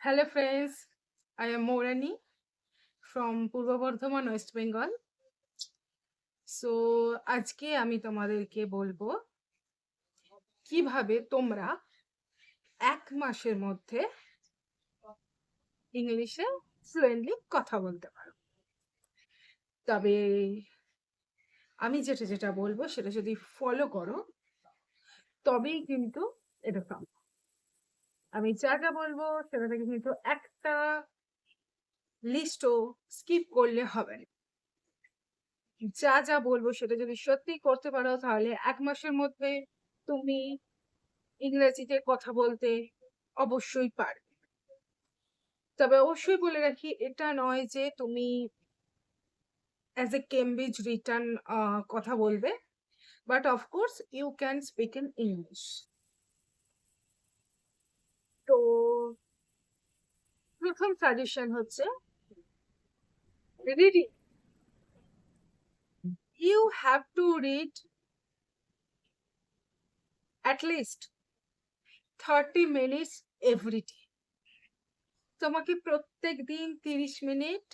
Hello friends, I am Morani from Purba Bardhaman, West Bengal. So আজকে আমি তোমাদেরকে বলবো কিভাবে তোমরা 1 মাসের মধ্যে ইংলিশে ফ্লুয়েন্টলি কথা বলতে পারো। তবে আমি যেটা বলবো সেটা যদি ফলো করো তবেই কিন্তু এটা সম্ভব। আমি যা বলবো সেটা থেকে কিন্তু একটা লিস্টও স্কিপ করলে হবে না। যা বলবো সেটা যদি সত্যি করতে পারো তাহলে 1 মাসের মধ্যে তুমি ইংরেজিতে কথা বলতে অবশ্যই পারবে। তবে অবশ্যই বলে রাখি, এটা নয় যে তুমি অ্যাজ এ কেমব্রিজ রিটার্ন কথা বলবে, but of course you can speak in English. তো প্রথম সাজেশন হচ্ছে reading. You have to read at least 30 minutes every day. তোমাকে প্রত্যেক দিন 30 মিনিট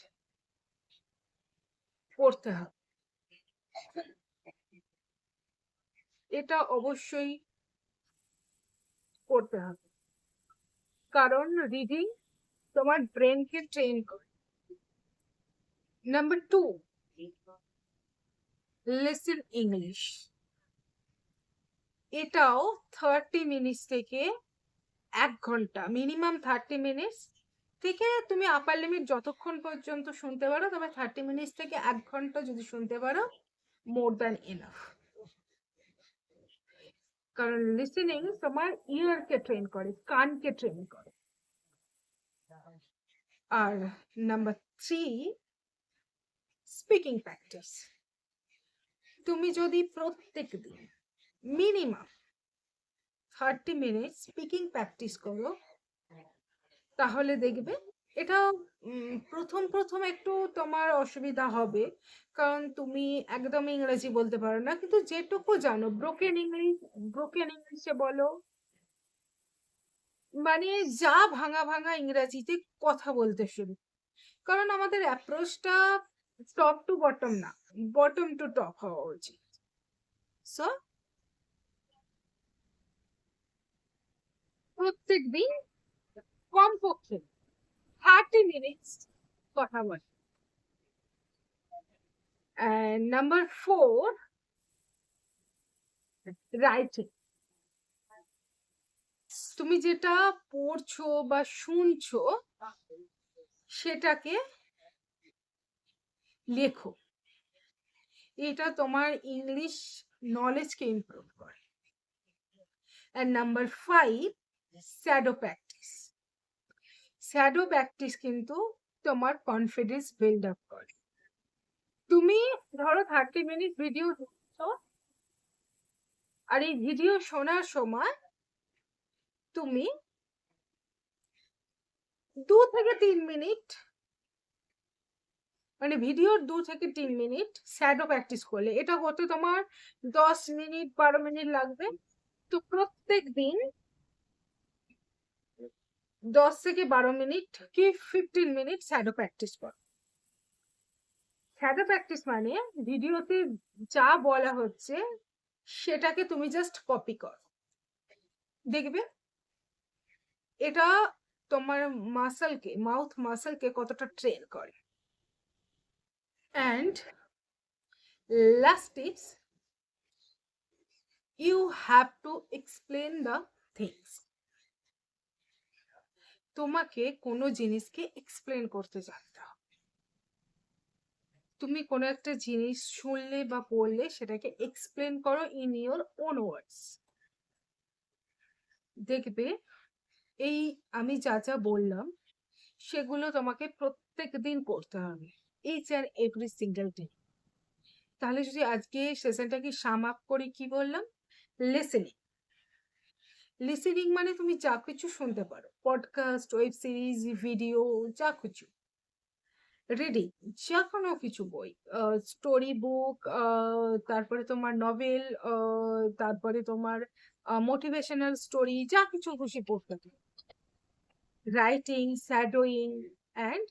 পড়তে হবে, এটা অবশ্যই করতে হবে। কারণ রিডিং তোমার ব্রেনকে ট্রেন করে। Number 2, listen English. এটাও 30 মিনিটস থেকে 1 ঘন্টা, মিনিমাম 30 মিনিটস থেকে তুমি আপার লিমিট যতক্ষণ পর্যন্ত শুনতে পারো, তবে 30 মিনিটস থেকে 1 ঘন্টা যদি শুনতে পারো, মোর দ্যান এনাফ। কারণ লিসেনিং তোমার ইয়ারকে ট্রেন করে, কানকে ট্রেন করে। আর নাম্বার 3, স্পিকিং প্র্যাকটিস। তুমি যদি প্রত্যেক দিন মিনিমাম 30 মিনিট স্পিকিং প্র্যাকটিস করো, তাহলে দেখবে এটা প্রথম একটু তোমার অসুবিধা হবে, কারণ তুমি একদম ইংরেজি বলতে পারো না, কিন্তু যেটুকু জানো ব্রোকেন ইংলিশে বলো, মানে যা ভাঙা ভাঙা ইংরেজিতে কথা বলতে শুরু। কারণ আমাদের অ্যাপ্রোচটা টপ টু বটম না, বটম টু টপ হওয়া উচিত। সো প্রত্যেক দিন কমপক্ষে 30 মিনিটস কথা বল। Number 4, writing. তুমি যেটা পড়ছো বা শুনছো সেটাকে লেখো, এটা তোমার ইংলিশ নলেজকে ইমপ্রুভ করে। আর number 5, shadow practice. Shadow practice কিন্তু তোমার কনফিডেন্স বিল্ড আপ করে। তুমি ধরো 30 মিনিট ভিডিও শুনছো, আর এই ভিডিও শোনার সময় তুমি 2 থেকে 3 মিনিট, মানে ভিডিওর 2 থেকে 3 মিনিট শ্যাডো প্র্যাকটিস করলে, এটা হতে তোমার 10 মিনিট 12 মিনিট লাগবে। তো প্রত্যেক দিন 10 থেকে 12 মিনিট কি 15 মিনিট শ্যাডো প্র্যাকটিস করো। শ্যাডো প্র্যাকটিস মানে ভিডিওতে যা বলা হচ্ছে সেটাকে তুমি জাস্ট কপি করো, দেখবে এটা তোমার মাউথ মাসলকে কতটা ট্রেন করে। And last tips, you have to explain the things. তোমাকে কোনো জিনিসকে এক্সপ্লেন করতে জানতে হবে। তুমি কোনো একটা জিনিস শুনলে বা পড়লে সেটাকে এক্সপ্লেন করো ইন ইওর ওন ওয়ার্ডস, দেখবে এই আমি যা বললাম সেগুলো তোমাকে প্রত্যেক দিন করতে হবে, each and every single day. তাহলে যদি আজকে সেশনটাকে সাম আপ করি, কি বললাম? লিসেনিং। লিসেনিং মানে তুমি যা কিছু শুনতে পারো, পডকাস্ট, ওয়েব সিরিজ, ভিডিও, যা কিছু। রিডিং, যা কোনো কিছু বই, স্টোরি বুক, তারপরে তোমার নভেল, তারপরে তোমার মোটিভেশনাল স্টোরি, যা কিছু খুশি পড়তে পারো। Writing, shadowing and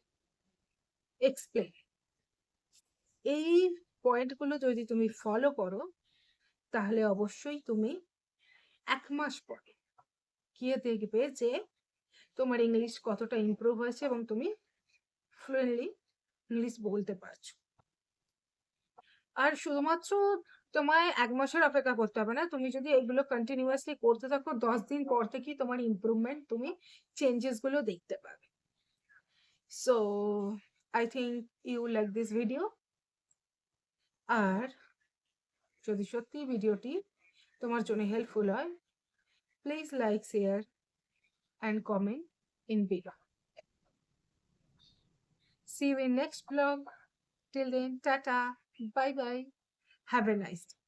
explain. এই পয়েন্টগুলো যদি তুমি ফলো করো তাহলে অবশ্যই তুমি 1 মাস পরে গিয়ে দেখবে যে তোমার ইংলিশ কতটা ইমপ্রুভ হয়েছে এবং তুমি ফ্লুয়েন্টলি ইংলিশ বলতে পারছো। আর শুধুমাত্র তোমায় 1 মাসের অপেক্ষা করতে হবে না, তুমি যদি এগুলো কন্টিনিউয়াসলি করতে থাকো 10 দিন পর থেকেই তোমার ইমপ্রুভমেন্ট, তুমি চেঞ্জেস গুলো দেখতে পাবে। So I think you like this video. আর যদি সত্যি ভিডিওটি তোমার জন্য হেল্পফুল হয়, please like, share and comment in below. See you in next vlog. Till then, tata, bye bye. Have a nice day.